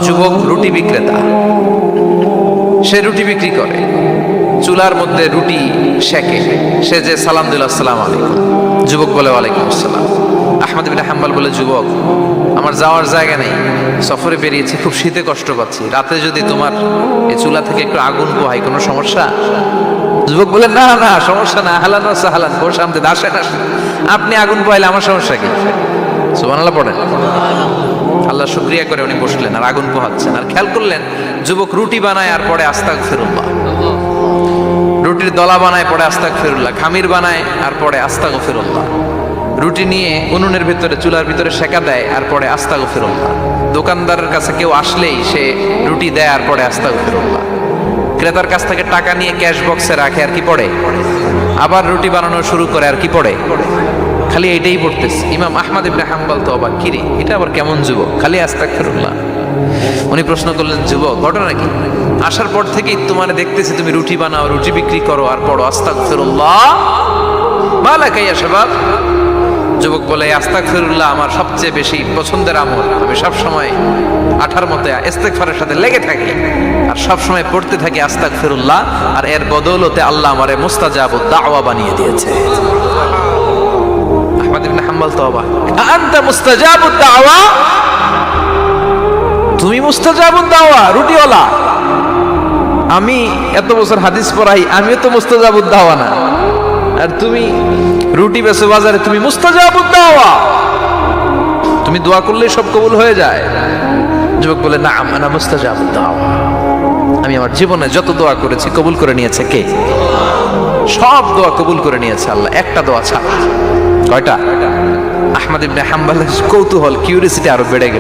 যুবক রুটি বিক্রেতা, সে রুটি বিক্রি করে, চুলার মধ্যে রুটি সেকে, সে যে সালাম দিল আসসালামু আলাইকুম, যুবক বলে ওয়ালাইকুম আসসালাম। আহমদ ইবনে হাম্বল বলে, যুবক আমার যাওয়ার জায়গা নেই, সফরে বেরিয়েছি, খুব শীতে কষ্ট পাচ্ছি, রাতে যদি তোমার এই চুলা থেকে একটু আগুন পোহাই কোনো সমস্যা? যুবক বলে, না না সমস্যা না, আহলান ওয়া সাহলান, বসে আমতে আসেন আসেন, আপনি আগুন পোহাইলে আমার সমস্যা কি? সুবহানাল্লাহ পড়েন। আল্লাহ শুকরিয়া করে উনি বসলেন আর আগুন পোহাচ্ছেন, আর খেয়াল করলেন যুবক রুটি বানায় আর পরে আস্তাগফিরুল্লাহ, রুটির দলা বানায় পরে আস্তাগফিরুল্লাহ, খামির বানায় আর পরে আস্তাগফিরুল্লাহ, রুটি নিয়ে উনুনের ভিতরে চুলার ভিতরে সেকা দেয় আর পরে আস্তাগফিরুল্লাহ, দোকানদারের কাছে কেউ আসলেই সে রুটি দেয় আর পরে আস্তাগফিরুল্লাহ, ক্রেতার কাছ থেকে টাকা নিয়ে ক্যাশ বক্সে রাখে আর কি পড়ে, আবার রুটি বানানো শুরু করে আর কি পড়ে, খালি এইটাই পড়তেছে। ইমাম আহমদ ইবনে হাম্বল তো অবাক, কিরে এটা আবার কেমন যুবক, খালি আস্তাগফিরুল্লাহ। উনি প্রশ্ন করলেন, যুবক ঘটনা কি? আসার পর থেকেই তোমার দেখতেছি তুমি রুটি বানাও, রুটি বিক্রি করো আর পড়ো আস্তাগফিরুল্লাহ, মালাকা ইয়া শাবাব। যুবক বলে, আস্তাগফিরুল্লাহ আমার সবচেয়ে বেশি পছন্দের আমল, আমি সব সময় আঠার মতো ইস্তেগফারের সাথে লেগে থাকি আর সব সময় পড়তে থাকি আস্তাগফিরুল্লাহ, আর এর বদৌলতে আল্লাহ আমারে মুস্তাজাবুদ দাওয়া বানিয়ে দিয়েছে। আহমদ ইবনে হাম্বল তো অবাক, আনতা মুস্তাজাবুদ দাওয়া, তুমি মুস্তাজাবুদ দাওয়া, রুটিওয়ালা। আমি এত বছর হাদিস পড়াই, আমিও তো মুস্তাজাবুদ দাওয়া না, আর তুমি রুটি বেচো বাজারে, তুমি মুস্তাজাবুদ দাওয়া, তুমি দোয়া করলেই সব কবুল হয়ে যায়। যুবক বলে, না আনা মুস্তাজাবুদ দাওয়া, আমি আমার জীবনে যত দোয়া করেছি কবুল করে নিয়েছে কে? সব দোয়া কবুল করে নিয়েছে আল্লাহ, একটা দোয়া ছাড়া। কয়টা? আহমদ ইবনে হাম্বলের কৌতূহল, কিউরিসিটি আরো বেড়ে গেল।